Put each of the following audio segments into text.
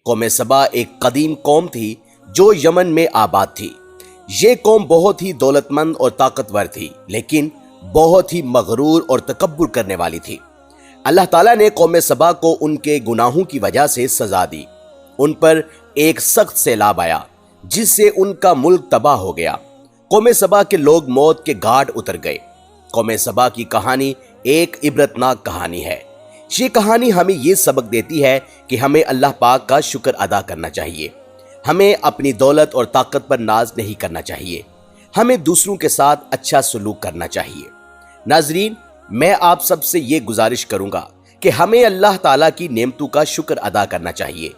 قوم سبا ایک قدیم قوم تھی جو یمن میں آباد تھی۔ یہ قوم بہت ہی دولت مند اور طاقتور تھی، لیکن بہت ہی مغرور اور تکبر کرنے والی تھی۔ اللہ تعالیٰ نے قوم سبا کو ان کے گناہوں کی وجہ سے سزا دی۔ ان پر ایک سخت سیلاب آیا جس سے ان کا ملک تباہ ہو گیا۔ قوم سبا کے لوگ موت کے گھاٹ اتر گئے۔ قوم سبا کی کہانی ایک عبرتناک کہانی ہے۔ یہ کہانی ہمیں یہ سبق دیتی ہے کہ ہمیں اللہ پاک کا شکر ادا کرنا چاہیے۔ ہمیں اپنی دولت اور طاقت پر ناز نہیں کرنا چاہیے۔ ہمیں دوسروں کے ساتھ اچھا سلوک کرنا چاہیے۔ ناظرین، میں آپ سب سے یہ گزارش کروں گا کہ ہمیں اللہ تعالیٰ کی نعمتوں کا شکر ادا کرنا چاہیے۔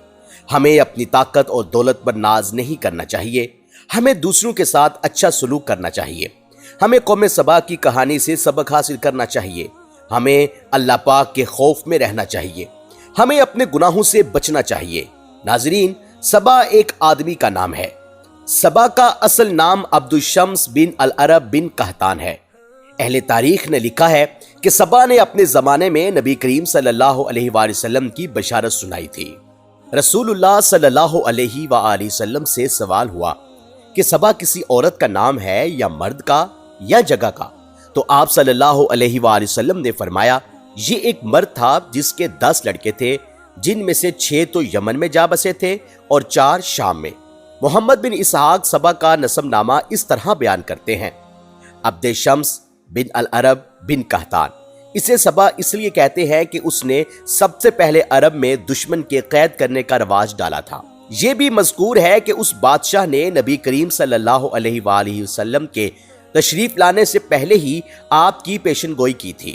ہمیں اپنی طاقت اور دولت پر ناز نہیں کرنا چاہیے۔ ہمیں دوسروں کے ساتھ اچھا سلوک کرنا چاہیے۔ ہمیں قوم سبا کی کہانی سے سبق حاصل کرنا چاہیے۔ ہمیں اللہ پاک کے خوف میں رہنا چاہیے۔ ہمیں اپنے گناہوں سے بچنا چاہیے۔ ناظرین، سبا ایک آدمی کا نام ہے۔ سبا کا اصل نام عبد الشمس بن العرب بن قحطان ہے۔ اہل تاریخ نے لکھا ہے کہ سبا نے اپنے زمانے میں نبی کریم صلی اللہ علیہ وآلہ وسلم کی بشارت سنائی تھی۔ رسول اللہ صلی اللہ علیہ وآلہ وسلم سے سوال ہوا کہ سبا کسی عورت کا نام ہے یا مرد کا یا جگہ کا؟ تو آپ صلی اللہ علیہ وآلہ وسلم نے فرمایا، یہ ایک مرد تھا جس کے 10 لڑکے تھے، جن میں سے 6 تو یمن میں جا بسے تھے اور 4 شام میں۔ محمد بن اسحاق سبا کا نسب نامہ اس طرح بیان کرتے ہیں: عبد شمس بن العرب بن قحطان۔ اسے سبا اس لیے کہتے ہیں کہ اس نے سب سے پہلے عرب میں دشمن کے قید کرنے کا رواج ڈالا تھا۔ یہ بھی مذکور ہے کہ اس بادشاہ نے نبی کریم صلی اللہ علیہ وآلہ وسلم کے تشریف لانے سے پہلے ہی آپ کی پیشن گوئی کی تھی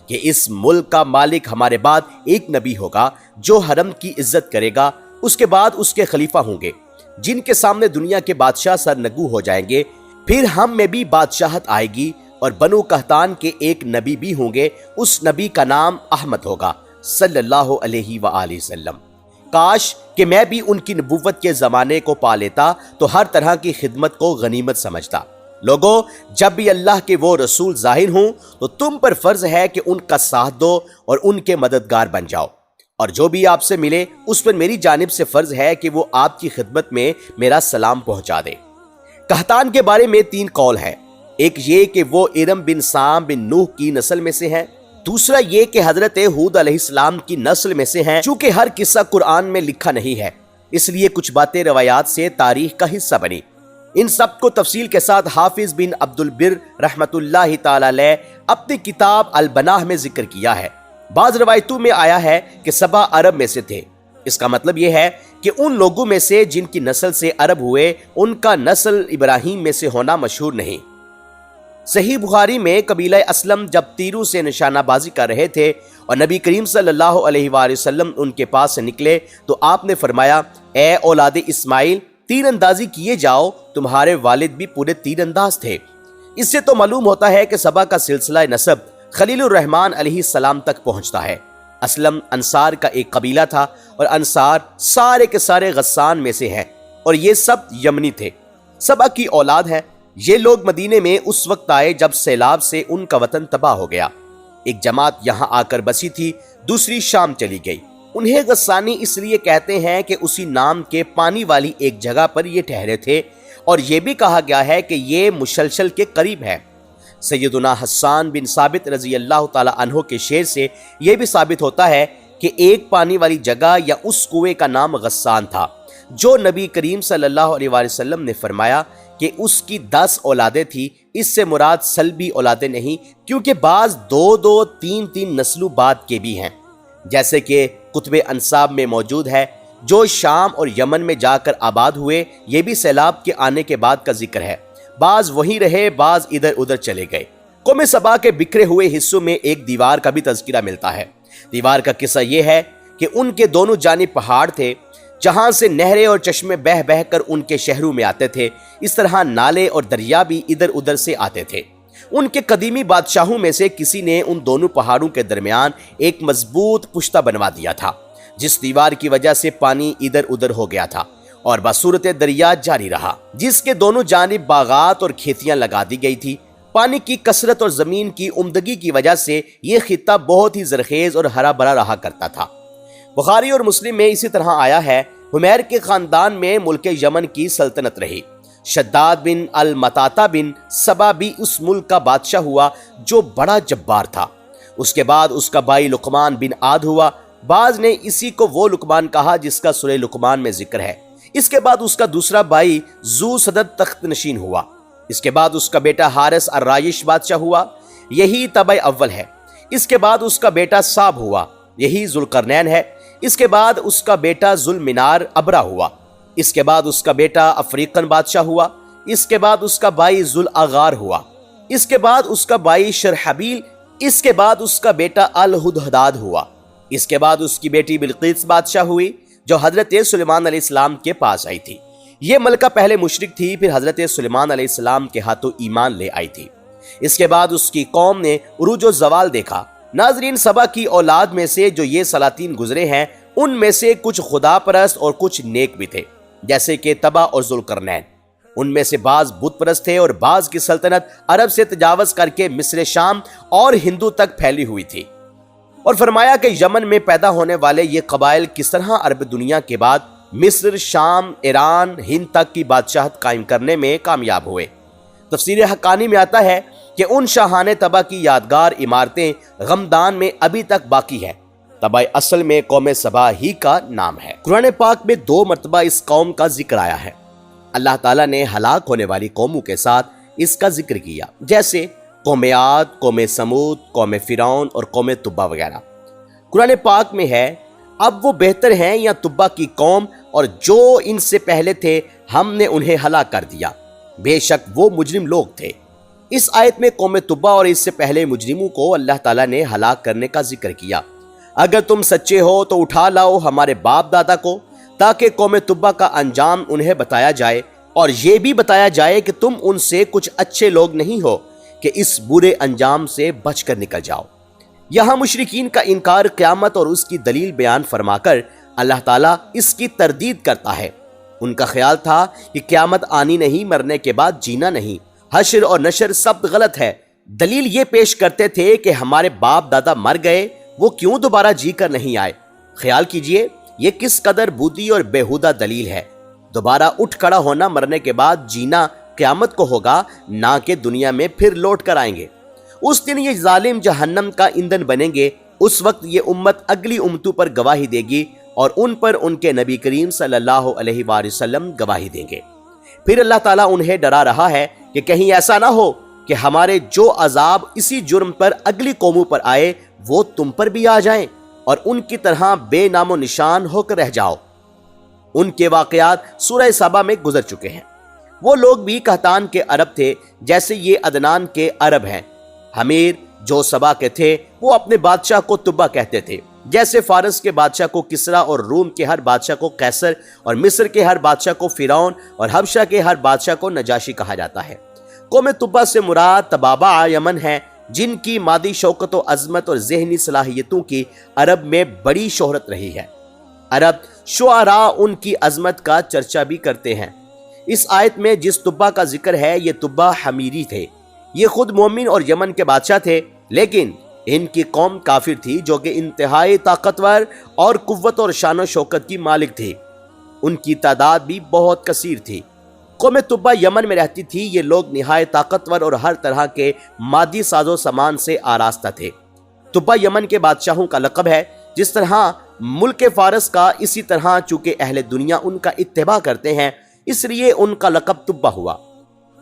کہ اس ملک کا مالک ہمارے بعد ایک نبی ہوگا جو حرم کی عزت کرے گا۔ اس کے بعد اس کے خلیفہ ہوں گے جن کے سامنے دنیا کے بادشاہ سرنگو ہو جائیں گے۔ پھر ہم میں بھی بادشاہت آئے گی اور بنو قحطان کے ایک نبی بھی ہوں گے۔ اس نبی کا نام احمد ہوگا صلی اللہ علیہ وآلہ وسلم۔ کاش کہ میں بھی ان کی نبوت کے زمانے کو پا لیتا تو ہر طرح کی خدمت کو غنیمت سمجھتا۔ لوگوں، جب بھی اللہ کے وہ رسول ظاہر ہوں تو تم پر فرض ہے کہ ان کا ساتھ دو اور ان کے مددگار بن جاؤ، اور جو بھی آپ سے ملے اس پر میری جانب سے فرض ہے کہ وہ آپ کی خدمت میں میرا سلام پہنچا دے۔ قحطان کے بارے میں 3 قول ہے۔ ایک یہ کہ وہ ارم بن سام بن نوح کی نسل میں سے ہیں، دوسرا یہ کہ حضرت ہود علیہ السلام کی نسل میں سے ہیں۔ چونکہ ہر قصہ قرآن میں لکھا نہیں ہے، اس لیے کچھ باتیں روایات سے تاریخ کا حصہ بنی۔ ان سب کو تفصیل کے ساتھ حافظ بن عبد البر رحمۃ اللہ تعالی علیہ اپنی کتاب البناہ میں ذکر کیا ہے۔ بعض روایتوں میں آیا ہے کہ سبا عرب میں سے تھے۔ اس کا مطلب یہ ہے کہ ان لوگوں میں سے جن کی نسل سے عرب ہوئے ان کا نسل ابراہیم میں سے ہونا مشہور نہیں۔ صحیح بخاری میں قبیلہ اسلم جب تیروں سے نشانہ بازی کر رہے تھے اور نبی کریم صلی اللہ علیہ وآلہ وسلم ان کے پاس سے نکلے تو آپ نے فرمایا، اے اولاد اسماعیل، تیر اندازی کیے جاؤ، تمہارے والد بھی پورے تیر انداز تھے۔ اس سے تو معلوم ہوتا ہے کہ سبا کا سلسلہ نسب خلیل الرحمن علیہ السلام تک پہنچتا ہے۔ اسلم انصار کا ایک قبیلہ تھا اور انصار سارے کے سارے غسان میں سے ہیں اور یہ سب یمنی تھے۔ سبا کی اولاد ہے۔ یہ لوگ مدینے میں اس وقت آئے جب سیلاب سے ان کا وطن تباہ ہو گیا۔ ایک جماعت یہاں آ کر بسی تھی، دوسری شام چلی گئی۔ انہیں غسانی اس لیے کہتے ہیں کہ اسی نام کے پانی والی ایک جگہ پر یہ ٹھہرے تھے، اور یہ بھی کہا گیا ہے کہ یہ مشلشل کے قریب ہے۔ سیدنا حسان بن ثابت رضی اللہ تعالی عنہ کے شعر سے یہ بھی ثابت ہوتا ہے کہ ایک پانی والی جگہ یا اس کنویں کا نام غسان تھا، جو نبی کریم صلی اللہ علیہ وآلہ وسلم نے فرمایا کہ اس کی 10 اولادیں تھیں۔ اس سے مراد سلبی اولادیں نہیں، کیونکہ بعض 2 3 نسلوں بعد کے بھی ہیں، جیسے کہ کتب انساب میں موجود ہے، جو شام اور یمن میں جا کر آباد ہوئے۔ یہ بھی سیلاب کے آنے کے بعد کا ذکر ہے۔ بعض وہیں رہے، بعض ادھر ادھر چلے گئے۔ قوم سبا کے بکھرے ہوئے حصوں میں ایک دیوار کا بھی تذکرہ ملتا ہے۔ دیوار کا قصہ یہ ہے کہ ان کے دونوں جانب پہاڑ تھے، جہاں سے نہریں اور چشمے بہہ بہہ کر ان کے شہروں میں آتے تھے۔ اس طرح نالے اور دریا بھی ادھر ادھر سے آتے تھے۔ ان کے قدیمی بادشاہوں میں سے کسی نے ان دونوں پہاڑوں کے درمیان ایک مضبوط پشتہ بنوا دیا تھا، جس دیوار کی وجہ سے پانی ادھر ادھر ہو گیا تھا اور بصورت دریا جاری رہا، جس کے دونوں جانب باغات اور کھیتیاں لگا دی گئی تھی۔ پانی کی کثرت اور زمین کی عمدگی کی وجہ سے یہ خطہ بہت ہی زرخیز اور ہرا بھرا رہا کرتا تھا۔ بخاری اور مسلم میں اسی طرح آیا ہے، حمیر کے خاندان میں ملک یمن کی سلطنت رہی۔ شداد بن المطاطا بن سبا بھی اس ملک کا بادشاہ ہوا جو بڑا جبار تھا۔ اس کے بعد اس کا بھائی لقمان بن عاد ہوا۔ بعض نے اسی کو وہ لقمان کہا جس کا سورہ لقمان میں ذکر ہے۔ اس کے بعد اس کا دوسرا بھائی ذو صدد تخت نشین ہوا۔ اس کے بعد اس کا بیٹا حارث الرائش بادشاہ ہوا، یہی طبع اول ہے۔ اس کے بعد اس کا بیٹا صاب ہوا، یہی ذوالقرنین ہے۔ اس کے بعد اس کا بیٹا ذوالمنار ابرا ہوا۔ اس کے بعد اس کا بیٹا افریقن بادشاہ ہوا۔ اس کے بعد اس کا بھائی ذوالعغار ہوا۔ اس کے بعد اس کا بھائی شرحبیل۔ اس کے بعد اس کا بیٹا الہدہداد ہوا۔ اس کے بعد اس کی بیٹی بلقیس بادشاہ ہوئی جو حضرت سلیمان علیہ السلام کے پاس آئی تھی۔ یہ ملکہ پہلے مشرک تھی، پھر حضرت سلیمان علیہ السلام کے ہاتھوں ایمان لے آئی تھی۔ اس کے بعد اس کی قوم نے عروج و زوال دیکھا۔ ناظرین، سبا کی اولاد میں سے جو یہ سلاطین گزرے ہیں ان میں سے کچھ خدا پرست اور کچھ نیک بھی تھے، جیسے کہ طبع اور ذوالقرنین۔ ان میں سے بعض بت پرست تھے اور بعض کی سلطنت عرب سے تجاوز کر کے مصر، شام اور ہندو تک پھیلی ہوئی تھی۔ اور فرمایا کہ یمن میں پیدا ہونے والے یہ قبائل کس طرح عرب دنیا کے بعد مصر، شام، ایران، ہند تک کی بادشاہت قائم کرنے میں کامیاب ہوئے۔ تفسیر حقانی میں آتا ہے کہ ان شاہان طبع کی یادگار عمارتیں غمدان میں ابھی تک باقی ہیں۔ طبع اصل میں قوم سبا ہی کا نام ہے۔ قرآن پاک میں 2 مرتبہ اس قوم کا ذکر آیا ہے۔ اللہ تعالیٰ نے ہلاک ہونے والی قوموں کے ساتھ اس کا ذکر کیا، جیسے قوم عاد، قوم سمود، قوم فرعون اور قوم تبع وغیرہ۔ قرآن پاک میں ہے، اب وہ بہتر ہیں یا تبع کی قوم، اور جو ان سے پہلے تھے ہم نے انہیں ہلاک کر دیا، بے شک وہ مجرم لوگ تھے۔ اس آیت میں قوم تبع اور اس سے پہلے مجرموں کو اللہ تعالیٰ نے ہلاک کرنے کا ذکر کیا۔ اگر تم سچے ہو تو اٹھا لاؤ ہمارے باپ دادا کو، تاکہ قوم تبع کا انجام انہیں بتایا جائے، اور یہ بھی بتایا جائے کہ تم ان سے کچھ اچھے لوگ نہیں ہو کہ اس برے انجام سے بچ کر نکل جاؤ۔ یہاں مشرکین کا انکار قیامت اور اس کی دلیل بیان فرما کر اللہ تعالیٰ اس کی تردید کرتا ہے۔ ان کا خیال تھا کہ قیامت آنی نہیں، مرنے کے بعد جینا نہیں، حشر اور نشر سب غلط ہے۔ دلیل یہ پیش کرتے تھے کہ ہمارے باپ دادا مر گئے، وہ کیوں دوبارہ جی کر نہیں آئے؟ خیال کیجئے یہ کس قدر بودی اور بیہودہ دلیل ہے۔ دوبارہ اٹھ کھڑا ہونا مرنے کے بعد جینا قیامت کو ہوگا، نہ کہ دنیا میں پھر لوٹ کر آئیں گے۔ اس دن یہ ظالم جہنم کا ایندھن بنیں گے۔ اس وقت یہ امت اگلی امتوں پر گواہی دے گی اور ان پر ان کے نبی کریم صلی اللہ علیہ وآلہ وسلم گواہی دیں گے۔ پھر اللہ تعالیٰ انہیں ڈرا رہا ہے کہ کہیں ایسا نہ ہو کہ ہمارے جو عذاب اسی جرم پر اگلی قوموں پر آئے وہ تم پر بھی آ جائیں اور ان کی طرح بے نام و نشان ہو کر رہ جاؤ۔ ان کے واقعات سورہ سبا میں گزر چکے ہیں۔ وہ لوگ بھی قحطان کے عرب تھے، جیسے یہ عدنان کے عرب ہیں۔ حمیر جو سبا کے تھے وہ اپنے بادشاہ کو تبع کہتے تھے، جیسے فارس کے بادشاہ کو کسرا اور روم کے ہر بادشاہ کو قیصر اور مصر کے ہر بادشاہ کو فرعون اور حبشہ کے ہر بادشاہ کو نجاشی کہا جاتا ہے۔ قوم تبع سے مراد تبابع یمن ہے، جن کی مادی شوکت و عظمت اور ذہنی صلاحیتوں کی عرب میں بڑی شہرت رہی ہے۔ عرب شعراء ان کی عظمت کا چرچا بھی کرتے ہیں۔ اس آیت میں جس تبع کا ذکر ہے یہ تبع حمیری تھے۔ یہ خود مومن اور یمن کے بادشاہ تھے، لیکن ان کی قوم کافر تھی جو کہ انتہائی طاقتور اور قوت اور شان و شوکت کی مالک تھی۔ ان کی تعداد بھی بہت کثیر تھی۔ قوم تبع یمن میں رہتی تھی۔ یہ لوگ نہایت طاقتور اور ہر طرح کے مادی ساز و سامان سے آراستہ تھے۔ تبع یمن کے بادشاہوں کا لقب ہے، جس طرح ملک فارس کا، اسی طرح چونکہ اہل دنیا ان کا اتباع کرتے ہیں اس لیے ان کا لقب تبع ہوا۔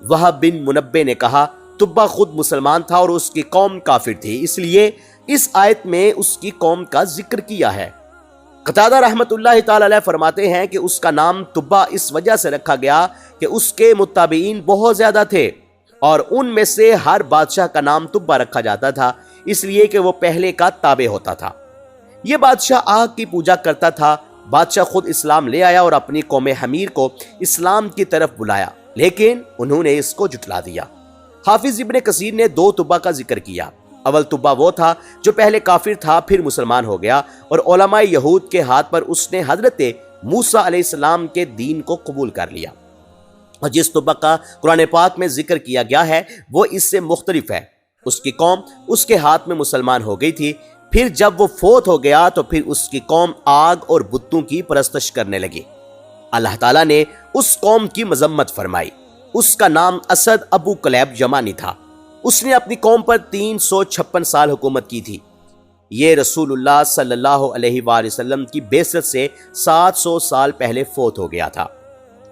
وہب بن منبع نے کہا تبع خود مسلمان تھا اور اس کی قوم کافر تھی، اس لیے اس آیت میں اس کی قوم کا ذکر کیا ہے۔ قتادہ رحمت اللہ تعالی علیہ فرماتے ہیں کہ اس کا نام تبع اس وجہ سے رکھا گیا کہ اس کے متابعین بہت زیادہ تھے اور ان میں سے ہر بادشاہ کا نام تبع رکھا جاتا تھا، اس لیے کہ وہ پہلے کا تابع ہوتا تھا۔ یہ بادشاہ آگ کی پوجا کرتا تھا۔ بادشاہ خود اسلام لے آیا اور اپنی قوم حمیر کو اسلام کی طرف بلایا، لیکن انہوں نے اس کو جھٹلا دیا۔ حافظ ابن کثیر نے 2 تبع کا ذکر کیا۔ اول تبع وہ تھا جو پہلے کافر تھا پھر مسلمان ہو گیا اور علماء یہود کے ہاتھ پر اس نے حضرت موسیٰ علیہ السلام کے دین کو قبول کر لیا۔ اور جس تبع کا قرآن پاک میں ذکر کیا گیا ہے وہ اس سے مختلف ہے۔ اس کی قوم اس کے ہاتھ میں مسلمان ہو گئی تھی، پھر جب وہ فوت ہو گیا تو پھر اس کی قوم آگ اور بتوں کی پرستش کرنے لگی۔ اللہ تعالیٰ نے اس قوم کی مذمت فرمائی۔ اس کا نام اسد ابو کلیب یمانی تھا۔ اس نے اپنی قوم پر 356 سال حکومت کی تھی۔ یہ رسول اللہ صلی اللہ علیہ وآلہ وسلم کی بعثت سے 700 سال پہلے فوت ہو گیا تھا۔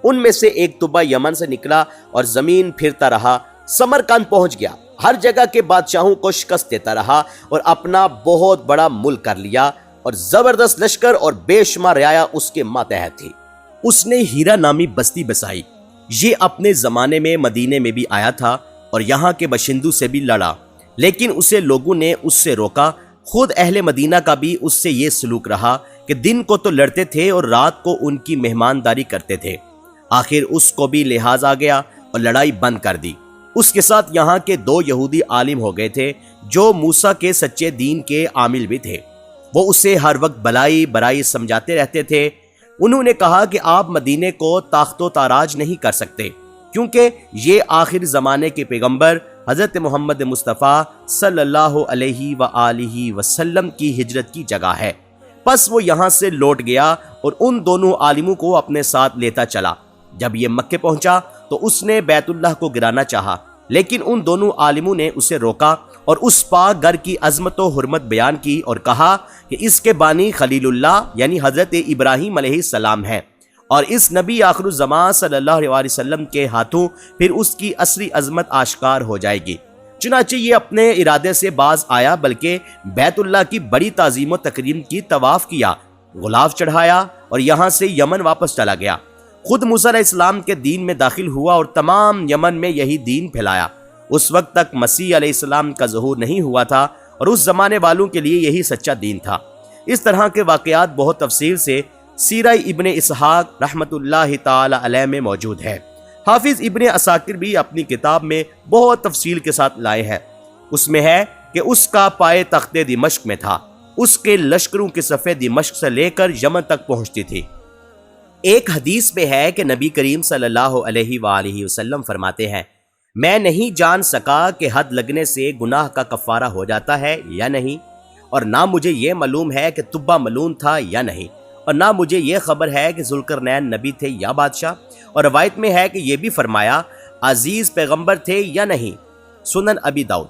ان میں سے ایک تبا یمن سے نکلا اور زمین پھرتا رہا، سمرقند پہنچ گیا، ہر جگہ کے بادشاہوں کو شکست دیتا رہا اور اپنا بہت بڑا ملک کر لیا، اور زبردست لشکر اور بے شمار رعایا اس کے ماتحت تھی۔ اس نے ہیرا نامی بستی بسائی۔ یہ اپنے زمانے میں مدینے میں بھی آیا تھا اور یہاں کے باشندوں سے بھی لڑا، لیکن اسے لوگوں نے اس سے روکا۔ خود اہل مدینہ کا بھی اس سے یہ سلوک رہا کہ دن کو تو لڑتے تھے اور رات کو ان کی مہمانداری کرتے تھے۔ آخر اس کو بھی لحاظ آ گیا اور لڑائی بند کر دی۔ اس کے ساتھ یہاں کے 2 یہودی عالم ہو گئے تھے جو موسیٰ کے سچے دین کے عامل بھی تھے۔ وہ اسے ہر وقت بلائی برائی سمجھاتے رہتے تھے۔ انہوں نے کہا کہ آپ مدینے کو تاخت و تاراج نہیں کر سکتے، کیونکہ یہ آخر زمانے کے پیغمبر حضرت محمد مصطفیٰ صلی اللہ علیہ وآلہ وسلم کی ہجرت کی جگہ ہے۔ پس وہ یہاں سے لوٹ گیا اور ان دونوں عالموں کو اپنے ساتھ لیتا چلا۔ جب یہ مکے پہنچا تو اس نے بیت اللہ کو گرانا چاہا، لیکن ان دونوں عالموں نے اسے روکا اور اس پاک گھر کی عظمت و حرمت بیان کی اور کہا کہ اس کے بانی خلیل اللہ یعنی حضرت ابراہیم علیہ السلام ہے، اور اس نبی آخر الزمان صلی اللہ علیہ وسلم کے ہاتھوں پھر اس کی اصلی عظمت آشکار ہو جائے گی۔ چنانچہ یہ اپنے ارادے سے باز آیا، بلکہ بیت اللہ کی بڑی تعظیم و تکریم کی طواف کیا، غلاف چڑھایا اور یہاں سے یمن واپس چلا گیا۔ خود موسیٰ علیہ السلام کے دین میں داخل ہوا اور تمام یمن میں یہی دین پھیلایا۔ اس وقت تک مسیح علیہ السلام کا ظہور نہیں ہوا تھا اور اس زمانے والوں کے لیے یہی سچا دین تھا۔ اس طرح کے واقعات بہت تفصیل سے سیرہ ابن اسحاق رحمۃ اللہ تعالی علیہ میں موجود ہے۔ حافظ ابن عساکر بھی اپنی کتاب میں بہت تفصیل کے ساتھ لائے ہیں۔ اس میں ہے کہ اس کا پائے تخت دمشق میں تھا، اس کے لشکروں کی صفیں دمشق سے لے کر یمن تک پہنچتی تھی۔ ایک حدیث میں ہے کہ نبی کریم صلی اللہ علیہ وآلہ وسلم فرماتے ہیں، میں نہیں جان سکا کہ حد لگنے سے گناہ کا کفارہ ہو جاتا ہے یا نہیں، اور نہ مجھے یہ معلوم ہے کہ تبا ملعون تھا یا نہیں، اور نہ مجھے یہ خبر ہے کہ ذوالقرنین نبی تھے یا بادشاہ، اور روایت میں ہے کہ یہ بھی فرمایا عزیز پیغمبر تھے یا نہیں۔ سنن ابی داؤد۔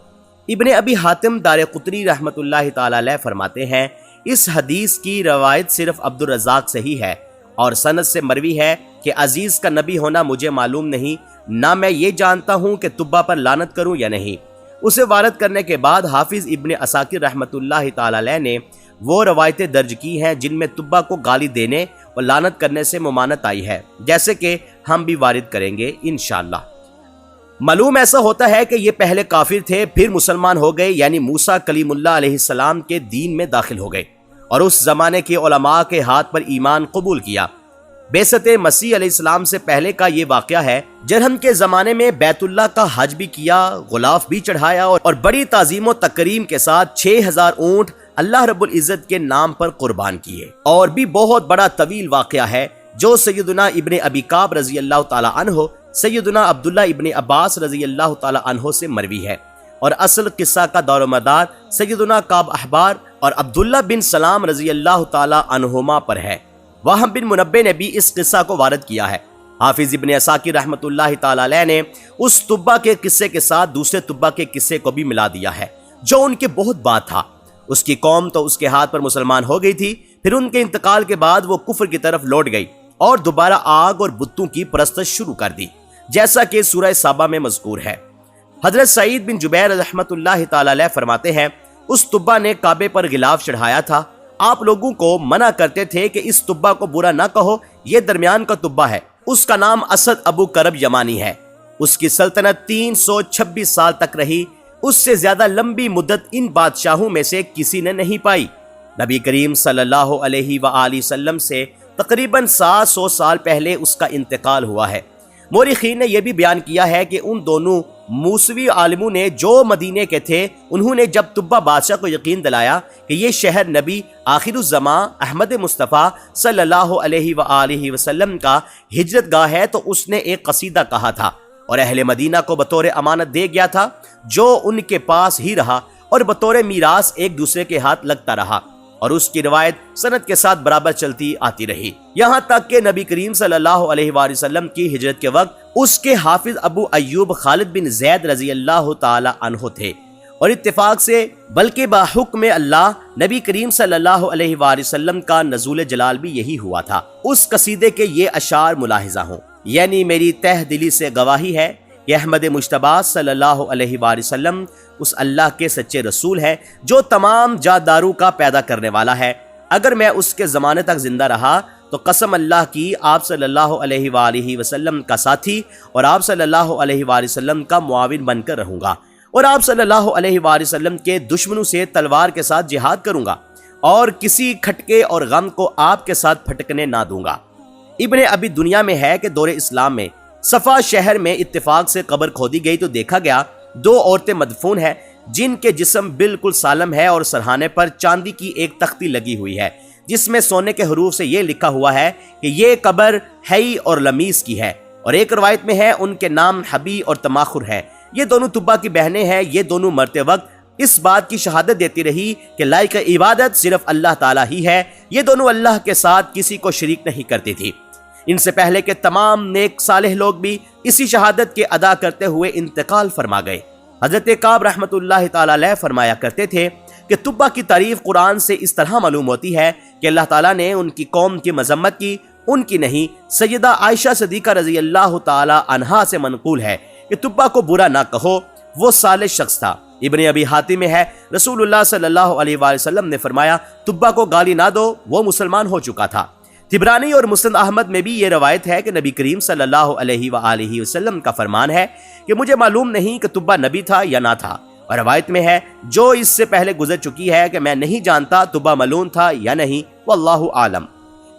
ابن ابی حاتم دارقطنی رحمۃ اللہ تعالی علیہ فرماتے ہیں، اس حدیث کی روایت صرف عبدالرزاق سے ہی ہے، اور سند سے مروی ہے کہ عزیز کا نبی ہونا مجھے معلوم نہیں، نہ میں یہ جانتا ہوں کہ تبا پر لعنت کروں یا نہیں۔ اسے وارد کرنے کے بعد حافظ ابن عساکر رحمۃ اللہ تعالی علیہ نے وہ روایتیں درج کی ہیں جن میں تبا کو گالی دینے اور لعنت کرنے سے ممانعت آئی ہے، جیسے کہ ہم بھی وارد کریں گے انشاءاللہ۔ معلوم ایسا ہوتا ہے کہ یہ پہلے کافر تھے، پھر مسلمان ہو گئے، یعنی موسیٰ کلیم اللہ علیہ السلام کے دین میں داخل ہو گئے اور اس زمانے کے علماء کے ہاتھ پر ایمان قبول کیا۔ بعثت مسیح علیہ السلام سے پہلے کا یہ واقعہ ہے۔ جرہم کے زمانے میں بیت اللہ کا حج بھی کیا، غلاف بھی چڑھایا اور بڑی تعظیم و تکریم کے ساتھ 6000 اونٹ اللہ رب العزت کے نام پر قربان کیے۔ اور بھی بہت بڑا طویل واقعہ ہے جو سیدنا ابن ابی کعب رضی اللہ تعالی عنہ، سیدنا عبداللہ ابن عباس رضی اللہ تعالی عنہ سے مروی ہے، اور اصل قصہ کا دار و مدار سیدنا کعب احبار اور عبداللہ بن سلام رضی اللہ تعالی عنہما پر ہے۔ وہب بن منبہ نے بھی اس قصہ کو وارد کیا ہے۔ حافظ ابن عساکر رحمۃ اللہ تعالی علیہ نے اس تبا کے قصے کے ساتھ دوسرے تبا کے قصے کو بھی ملا دیا ہے جو ان کے بہت بعد تھا۔ اس کی قوم تو اس کے ہاتھ پر مسلمان ہو گئی تھی، پھر ان کے انتقال کے بعد وہ کفر کی طرف لوٹ گئی اور دوبارہ آگ اور بتوں کی پرستش شروع کر دی، جیسا کہ سورہ سابا میں مذکور ہے۔ حضرت سعید بن جبیر رحمۃ اللہ تعالی علیہ فرماتے ہیں، اس تبا نے کعبے پر غلاف چڑھایا تھا۔ آپ لوگوں کو منع کرتے تھے کہ اس تبا کو برا نہ کہو، یہ درمیان کا تبا ہے، اس کا نام اسد ابو کرب یمانی ہے۔ اس کی سلطنت 326 سال تک رہی، اس سے زیادہ لمبی مدت ان بادشاہوں میں سے کسی نے نہیں پائی۔ نبی کریم صلی اللہ علیہ وآلہ وسلم سے تقریباً 700 سال پہلے اس کا انتقال ہوا ہے۔ مورخین نے یہ بھی بیان کیا ہے کہ ان دونوں موسوی عالموں نے جو مدینے کے تھے، انہوں نے جب تبا بادشاہ کو یقین دلایا کہ یہ شہر نبی آخر الزمان احمد مصطفیٰ صلی اللہ علیہ وآلہ وسلم کا ہجرت گاہ ہے، تو اس نے ایک قصیدہ کہا تھا اور اہل مدینہ کو بطور امانت دے گیا تھا، جو ان کے پاس ہی رہا اور بطور میراث ایک دوسرے کے ہاتھ لگتا رہا، اور اس کی روایت سند کے ساتھ برابر چلتی آتی رہی، یہاں تک کہ نبی کریم صلی اللہ علیہ وآلہ وسلم کی ہجرت کے وقت اس کے حافظ ابو ایوب خالد بن زید رضی اللہ تعالی عنہ تھے، اور اتفاق سے بلکہ بحکم اللہ نبی کریم صلی اللہ علیہ وآلہ وسلم کا نزول جلال بھی یہی ہوا تھا۔ اس قصیدے کے یہ اشعار ملاحظہ ہوں، یعنی میری تہ دلی سے گواہی ہے کہ احمد مجتبیٰ صلی اللہ علیہ وآلہ وسلم اس اللہ کے سچے رسول ہے جو تمام جاداروں کا پیدا کرنے والا ہے۔ اگر میں اس کے زمانے تک زندہ رہا تو قسم اللہ کی آپ صلی اللہ علیہ وآلہ وسلم کا ساتھی اور آپ صلی اللہ علیہ وآلہ وسلم کا معاون بن کر رہوں گا، اور آپ صلی اللہ علیہ وآلہ وسلم کے دشمنوں سے تلوار کے ساتھ جہاد کروں گا، اور کسی کھٹکے اور غم کو آپ کے ساتھ پھٹکنے نہ دوں گا۔ ابن ابی دنیا میں ہے کہ دور اسلام میں صفا شہر میں اتفاق سے قبر کھودی گئی تو دیکھا گیا 2 عورتیں مدفون ہیں جن کے جسم بالکل سالم ہے، اور سرہانے پر چاندی کی ایک تختی لگی ہوئی ہے جس میں سونے کے حروف سے یہ لکھا ہوا ہے کہ یہ قبر حی اور لمیس کی ہے، اور ایک روایت میں ہے ان کے نام حبی اور تماخر ہے۔ یہ دونوں طبا کی بہنیں ہیں، یہ دونوں مرتے وقت اس بات کی شہادت دیتی رہی کہ لائق عبادت صرف اللہ تعالیٰ ہی ہے، یہ دونوں اللہ کے ساتھ کسی کو شریک نہیں کرتی تھی۔ ان سے پہلے کے تمام نیک صالح لوگ بھی اسی شہادت کے ادا کرتے ہوئے انتقال فرما گئے۔ حضرت کعب رحمۃ اللہ تعالی علیہ فرمایا کرتے تھے کہ طبا کی تعریف قرآن سے اس طرح معلوم ہوتی ہے کہ اللہ تعالیٰ نے ان کی قوم کی مذمت کی، ان کی نہیں۔ سیدہ عائشہ صدیقہ رضی اللہ تعالی عنہا سے منقول ہے کہ طبا کو برا نہ کہو، وہ صالح شخص تھا۔ ابن ابی حاتم میں ہے رسول اللہ صلی اللہ علیہ وآلہ وسلم نے فرمایا طبا کو گالی نہ دو، وہ مسلمان ہو چکا تھا۔ طبرانی اور مسند احمد میں بھی یہ روایت ہے کہ نبی کریم صلی اللہ علیہ وآلہ وسلم کا فرمان ہے کہ مجھے معلوم نہیں کہ طبا نبی تھا یا نہ تھا، اور روایت میں ہے جو اس سے پہلے گزر چکی ہے کہ میں نہیں جانتا طبا ملعون تھا یا نہیں، واللہ عالم۔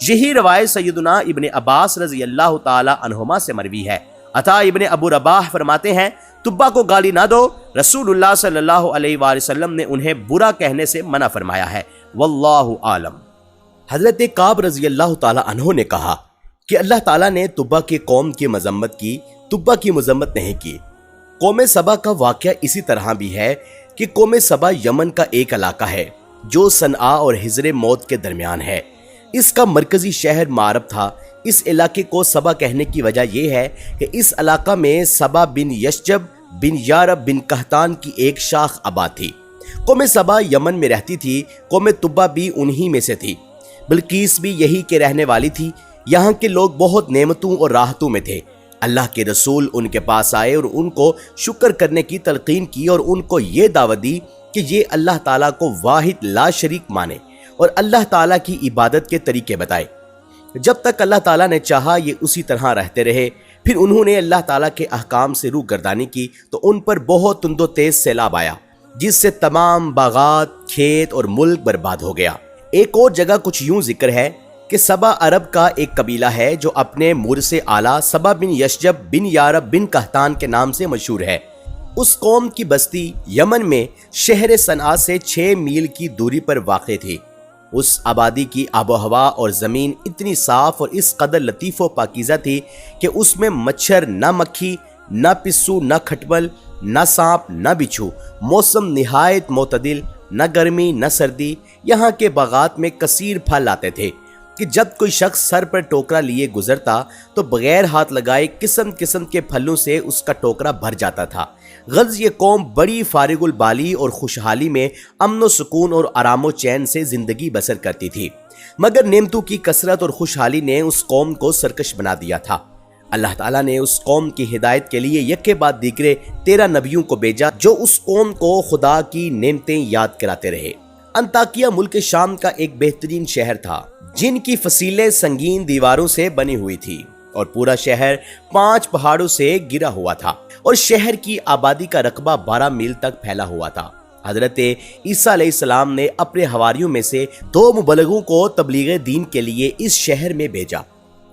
یہی روایت سیدنا ابن عباس رضی اللہ تعالی عنہما سے مروی ہے۔ عطا ابن ابو رباح فرماتے ہیں طبا کو گالی نہ دو، رسول اللہ صلی اللہ علیہ وآلہ وسلم نے انہیں برا کہنے سے منع فرمایا ہے، واللہ عالم۔ حضرت کعب رضی اللہ تعالی عنہ نے کہا کہ اللہ تعالیٰ نے طبا کی قوم کی مذمت کی، طبا کی مذمت نہیں کی۔ قوم سبا کا واقعہ اسی طرح بھی ہے کہ قوم سبا یمن کا ایک علاقہ ہے جو صنعا اور حضر موت کے درمیان ہے۔ اس کا مرکزی شہر معرب تھا۔ اس علاقے کو سبا کہنے کی وجہ یہ ہے کہ اس علاقہ میں سبا بن یشجب بن یارب بن قحطان کی ایک شاخ آباد تھی۔ قوم سبا یمن میں رہتی تھی، قوم طبا بھی انہی میں سے تھی۔ بلقیس بھی یہی کے رہنے والی تھی۔ یہاں کے لوگ بہت نعمتوں اور راحتوں میں تھے۔ اللہ کے رسول ان کے پاس آئے اور ان کو شکر کرنے کی تلقین کی، اور ان کو یہ دعوت دی کہ یہ اللہ تعالیٰ کو واحد لا شریک مانے اور اللہ تعالیٰ کی عبادت کے طریقے بتائے۔ جب تک اللہ تعالیٰ نے چاہا یہ اسی طرح رہتے رہے۔ پھر انہوں نے اللہ تعالیٰ کے احکام سے روح گردانی کی تو ان پر بہت تند و تیز سیلاب آیا، جس سے تمام باغات، کھیت اور ملک برباد ہو گیا۔ ایک اور جگہ کچھ یوں ذکر ہے کہ سبا عرب کا ایک قبیلہ ہے جو اپنے مورث اعلیٰ سبا بن یشجب بن یارب بن قحطان کے نام سے مشہور ہے۔ اس قوم کی بستی یمن میں شہر صنعا سے 6 میل کی دوری پر واقع تھی۔ اس آبادی کی آب و ہوا اور زمین اتنی صاف اور اس قدر لطیف و پاکیزہ تھی کہ اس میں مچھر نہ مکھی، نہ پسو، نہ کھٹمل، نہ سانپ، نہ بچھو۔ موسم نہایت معتدل، نہ گرمی نہ سردی۔ یہاں کے باغات میں کثیر پھل آتے تھے کہ جب کوئی شخص سر پر ٹوکرا لیے گزرتا تو بغیر ہاتھ لگائے قسم قسم کے پھلوں سے اس کا ٹوکرا بھر جاتا تھا۔ غرض یہ قوم بڑی فارغ البالی اور خوشحالی میں امن و سکون اور آرام و چین سے زندگی بسر کرتی تھی، مگر نعمتوں کی کثرت اور خوشحالی نے اس قوم کو سرکش بنا دیا تھا۔ اللہ تعالیٰ نے اس قوم کی ہدایت کے لیے یک کے بعد دیگرے 13 نبیوں کو بھیجا جو اس قوم کو خدا کی نعمتیں یاد کراتے رہے۔ انطاکیہ ملک شام کا ایک بہترین شہر تھا جن کی فصیلیں سنگین دیواروں سے بنی ہوئی تھی، اور پورا شہر 5 پہاڑوں سے گرا ہوا تھا، اور شہر کی آبادی کا رقبہ 12 میل تک پھیلا ہوا تھا۔ حضرت عیسیٰ علیہ السلام نے اپنے حواریوں میں سے 2 مبلغوں کو تبلیغ دین کے لیے اس شہر میں بھیجا۔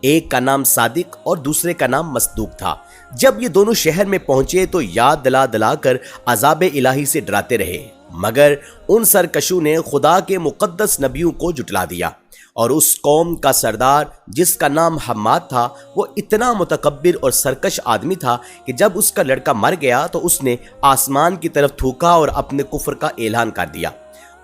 ایک کا نام صادق اور دوسرے کا نام مصدوق تھا۔ جب یہ دونوں شہر میں پہنچے تو یاد دلا دلا کر عذاب الہی سے ڈراتے رہے، مگر ان سرکشوں نے خدا کے مقدس نبیوں کو جھٹلا دیا اور اس قوم کا سردار جس کا نام حماد تھا وہ اتنا متکبر اور سرکش آدمی تھا کہ جب اس کا لڑکا مر گیا تو اس نے آسمان کی طرف تھوکا اور اپنے کفر کا اعلان کر دیا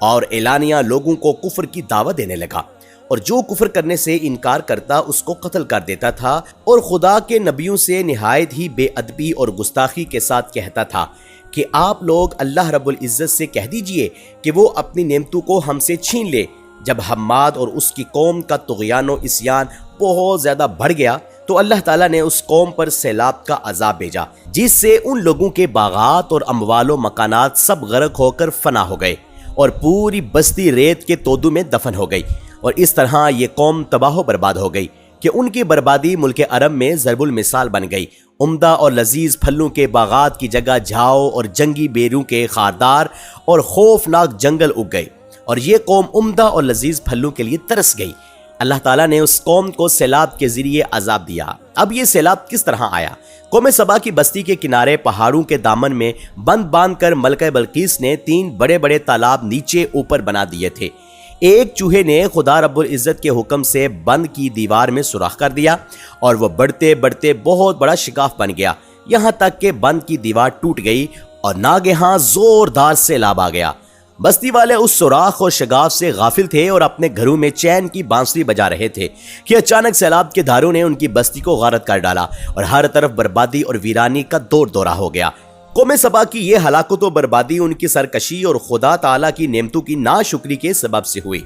اور اعلانیہ لوگوں کو کفر کی دعوت دینے لگا، اور جو کفر کرنے سے انکار کرتا اس کو قتل کر دیتا تھا، اور خدا کے نبیوں سے نہایت ہی بے ادبی اور گستاخی کے ساتھ کہتا تھا کہ آپ لوگ اللہ رب العزت سے کہہ دیجئے کہ وہ اپنی نعمتوں کو ہم سے چھین لے۔ جب حماد اور اس کی قوم کا طغیان و عصیان بہت زیادہ بڑھ گیا تو اللہ تعالیٰ نے اس قوم پر سیلاب کا عذاب بھیجا، جس سے ان لوگوں کے باغات اور اموال و مکانات سب غرق ہو کر فنا ہو گئے اور پوری بستی ریت کے تودوں میں دفن ہو گئی، اور اس طرح یہ قوم تباہ و برباد ہو گئی کہ ان کی بربادی ملک عرب میں ضرب المثال بن گئی۔ عمدہ اور لذیذ پھلوں کے باغات کی جگہ جھاؤ اور جنگی بیروں کے خاردار اور خوفناک جنگل اگ گئے، اور یہ قوم عمدہ اور لذیذ پھلوں کے لیے ترس گئی۔ اللہ تعالیٰ نے اس قوم کو سیلاب کے ذریعے عذاب دیا۔ اب یہ سیلاب کس طرح آیا؟ قوم سبا کی بستی کے کنارے پہاڑوں کے دامن میں بند باندھ کر ملکہ بلقیس نے 3 بڑے بڑے تالاب نیچے اوپر بنا دیے تھے۔ ایک چوہے نے خدا رب العزت کے حکم سے بند کی دیوار میں سوراخ کر دیا، اور وہ بڑھتے بڑھتے بہت بڑا شگاف بن گیا، یہاں تک کہ بند کی دیوار ٹوٹ گئی اور ناگہاں زوردار سیلاب آ گیا۔ بستی والے اس سوراخ اور شگاف سے غافل تھے اور اپنے گھروں میں چین کی بانسری بجا رہے تھے کہ اچانک سیلاب کے دھاروں نے ان کی بستی کو غارت کر ڈالا اور ہر طرف بربادی اور ویرانی کا دور دورہ ہو گیا۔ قوم سبا کی یہ ہلاکت و بربادی ان کی سرکشی اور خدا تعالیٰ کی نعمتوں کی ناشکری کے سبب سے ہوئی۔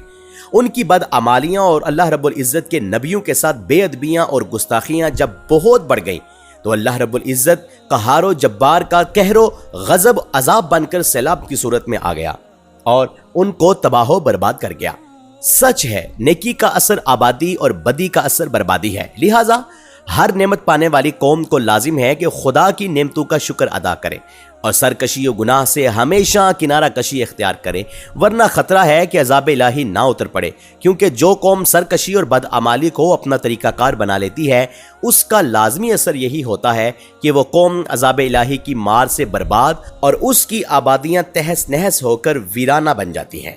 ان کی بدعمالیاں اور اللہ رب العزت کے نبیوں کے ساتھ بے ادبیاں اور گستاخیاں جب بہت بڑھ گئیں تو اللہ رب العزت قہار و جبار کا قہر و غضب عذاب بن کر سیلاب کی صورت میں آ گیا اور ان کو تباہ و برباد کر گیا۔ سچ ہے، نیکی کا اثر آبادی اور بدی کا اثر بربادی ہے، لہٰذا ہر نعمت پانے والی قوم کو لازم ہے کہ خدا کی نعمتوں کا شکر ادا کرے اور سرکشی و گناہ سے ہمیشہ کنارہ کشی اختیار کرے، ورنہ خطرہ ہے کہ عذاب الہی نہ اتر پڑے، کیونکہ جو قوم سرکشی اور بدعمالی کو اپنا طریقہ کار بنا لیتی ہے اس کا لازمی اثر یہی ہوتا ہے کہ وہ قوم عذاب الہی کی مار سے برباد اور اس کی آبادیاں تہس نہس ہو کر ویرانہ بن جاتی ہیں۔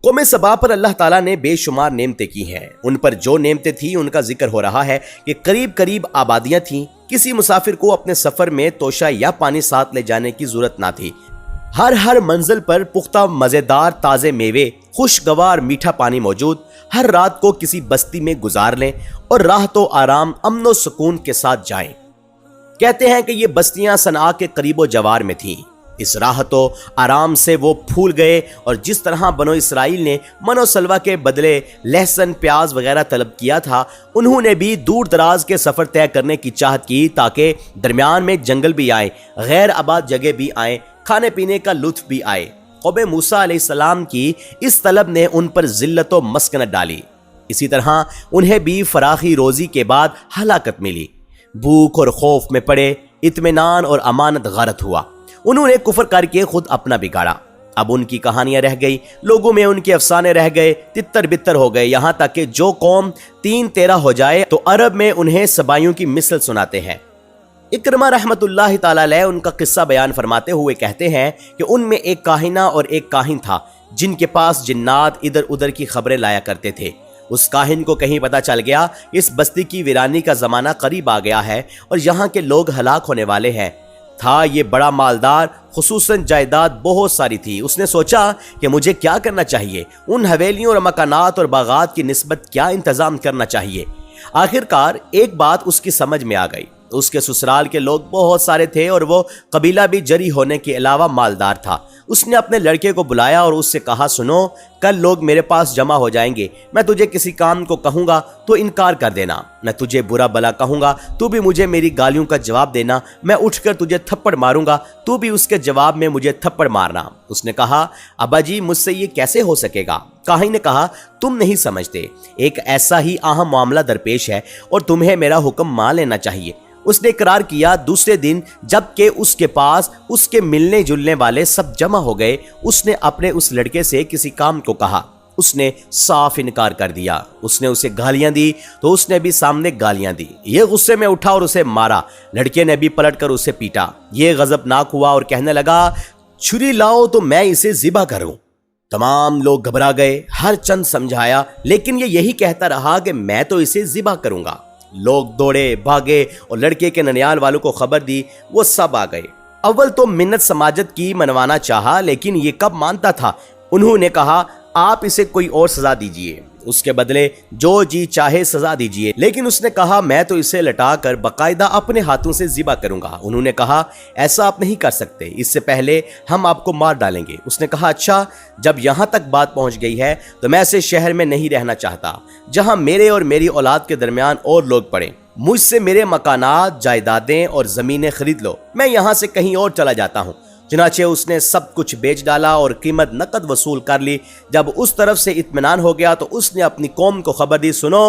قوم سبا پر اللہ تعالیٰ نے بے شمار نعمتیں کی ہیں۔ ان پر جو نعمتیں تھیں ان کا ذکر ہو رہا ہے کہ قریب قریب آبادیاں تھیں، کسی مسافر کو اپنے سفر میں توشہ یا پانی ساتھ لے جانے کی ضرورت نہ تھی۔ ہر منزل پر پختہ مزیدار تازے میوے، خوشگوار میٹھا پانی موجود، ہر رات کو کسی بستی میں گزار لیں اور راحت و آرام، امن و سکون کے ساتھ جائیں۔ کہتے ہیں کہ یہ بستیاں صنعاء کے قریب و جوار میں تھیں۔ اس راحت و آرام سے وہ پھول گئے، اور جس طرح بنو اسرائیل نے من و سلوہ کے بدلے لہسن، پیاز وغیرہ طلب کیا تھا، انہوں نے بھی دور دراز کے سفر طے کرنے کی چاہت کی تاکہ درمیان میں جنگل بھی آئے، غیر آباد جگہ بھی آئیں، کھانے پینے کا لطف بھی آئے۔ قوم موسیٰ علیہ السلام کی اس طلب نے ان پر ذلت و مسکنت ڈالی۔ اسی طرح انہیں بھی فراخی روزی کے بعد ہلاکت ملی، بھوک اور خوف میں پڑے، اطمینان اور امانت غارت ہوا۔ انہوں نے کفر کر کے خود اپنا بگاڑا۔ اب ان کی کہانیاں رہ گئی، لوگوں میں ان کے افسانے رہ گئے، تتر بتر ہو گئے، یہاں تک کہ جو قوم 3-13 ہو جائے تو عرب میں انہیں سبائیوں کی مثل سناتے ہیں۔ اکرمہ رحمت اللہ تعالیٰ علیہ ان کا قصہ بیان فرماتے ہوئے کہتے ہیں کہ ان میں ایک کاہنہ اور ایک کاہن تھا جن کے پاس جنات ادھر ادھر کی خبریں لایا کرتے تھے۔ اس کاہن کو کہیں پتہ چل گیا اس بستی کی ویرانی کا زمانہ قریب آ گیا ہے اور یہاں کے لوگ ہلاک ہونے والے ہیں۔ تھا یہ بڑا مالدار، خصوصاً جائیداد بہت ساری تھی۔ اس نے سوچا کہ مجھے کیا کرنا چاہیے، ان حویلیوں اور مکانات اور باغات کی نسبت کیا انتظام کرنا چاہیے۔ آخرکار ایک بات اس کی سمجھ میں آ گئی۔ اس کے سسرال کے لوگ بہت سارے تھے اور وہ قبیلہ بھی جری ہونے کے علاوہ مالدار تھا۔ اس نے اپنے لڑکے کو بلایا اور اس سے کہا، سنو، کل لوگ میرے پاس جمع ہو جائیں گے، میں تجھے کسی کام کو کہوں گا تو انکار کر دینا، میں تجھے برا بلا کہوں گا تو بھی مجھے میری گالیوں کا جواب دینا، میں اٹھ کر تجھے تھپڑ ماروں گا تو بھی اس کے جواب میں مجھے تھپڑ مارنا۔ اس نے کہا، ابا جی مجھ سے یہ کیسے ہو سکے گا؟ کاہن نے کہا، تم نہیں سمجھتے، ایک ایسا ہی اہم معاملہ درپیش ہے اور تمہیں میرا حکم مان لینا چاہیے۔ اس نے اقرار کیا۔ دوسرے دن جب کہ اس کے پاس اس کے ملنے جلنے والے سب جمع ہو گئے، اس نے اپنے اس لڑکے سے کسی کام کو کہا، اس نے صاف انکار کر دیا۔ اس نے اسے گالیاں دی تو اس نے بھی سامنے گالیاں دی۔ یہ غصے میں اٹھا اور اسے مارا۔ لڑکے نے بھی پلٹ کر اسے پیٹا۔ یہ غضبناک ہوا اور کہنے لگا، چھری لاؤ تو میں اسے ذبح کروں۔ تمام لوگ گھبرا گئے، ہر چند سمجھایا لیکن یہ یہی کہتا رہا کہ میں تو اسے ذبح کروں گا۔ لوگ دوڑے بھاگے اور لڑکے کے ننیال والوں کو خبر دی، وہ سب آ گئے۔ اول تو منت سماجت کی منوانا چاہا لیکن یہ کب مانتا تھا۔ انہوں نے کہا آپ اسے کوئی اور سزا دیجئے، اس کے بدلے جو جی چاہے سزا دیجئے، لیکن اس نے کہا میں تو اسے لٹا کر باقاعدہ اپنے ہاتھوں سے ذبح کروں گا۔ انہوں نے کہا ایسا آپ نہیں کر سکتے، اس سے پہلے ہم آپ کو مار ڈالیں گے۔ اس نے کہا اچھا، جب یہاں تک بات پہنچ گئی ہے تو میں ایسے شہر میں نہیں رہنا چاہتا جہاں میرے اور میری اولاد کے درمیان اور لوگ پڑیں۔ مجھ سے میرے مکانات، جائیدادیں اور زمینیں خرید لو، میں یہاں سے کہیں اور چلا جاتا ہوں۔ چنانچہ اس نے سب کچھ بیچ ڈالا اور قیمت نقد وصول کر لی۔ جب اس طرف سے اطمینان ہو گیا تو اس نے اپنی قوم کو خبر دی، سنو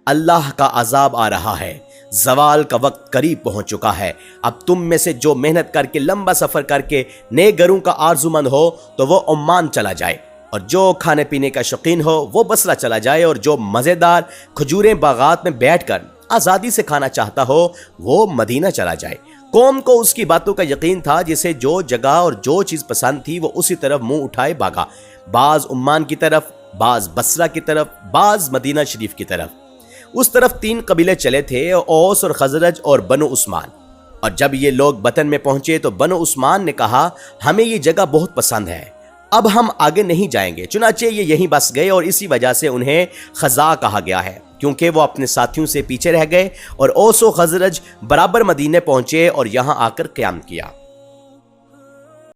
اللہ کا عذاب آ رہا ہے، زوال کا وقت قریب پہنچ چکا ہے۔ اب تم میں سے جو محنت کر کے لمبا سفر کر کے نئے گھروں کا آرزومند ہو تو وہ عمان چلا جائے، اور جو کھانے پینے کا شوقین ہو وہ بصرہ چلا جائے، اور جو مزیدار کھجوریں باغات میں بیٹھ کر آزادی سے کھانا چاہتا ہو وہ مدینہ چلا جائے۔ قوم کو اس کی باتوں کا یقین تھا، جسے جو جگہ اور جو چیز پسند تھی وہ اسی طرف منہ اٹھائے بھاگا، بعض عمان کی طرف، بعض بصرہ کی طرف، بعض مدینہ شریف کی طرف۔ اس طرف 3 قبیلے چلے تھے، اوس اور خزرج اور بنو عثمان۔ اور جب یہ لوگ بطن میں پہنچے تو بنو عثمان نے کہا ہمیں یہ جگہ بہت پسند ہے، اب ہم آگے نہیں جائیں گے۔ چنانچہ یہ یہیں بس گئے، اور اسی وجہ سے انہیں خزا کہا گیا ہے، کیونکہ وہ اپنے ساتھیوں سے پیچھے رہ گئے، اور اوس و خزرج برابر مدینے پہنچے اور یہاں آ کر قیام کیا۔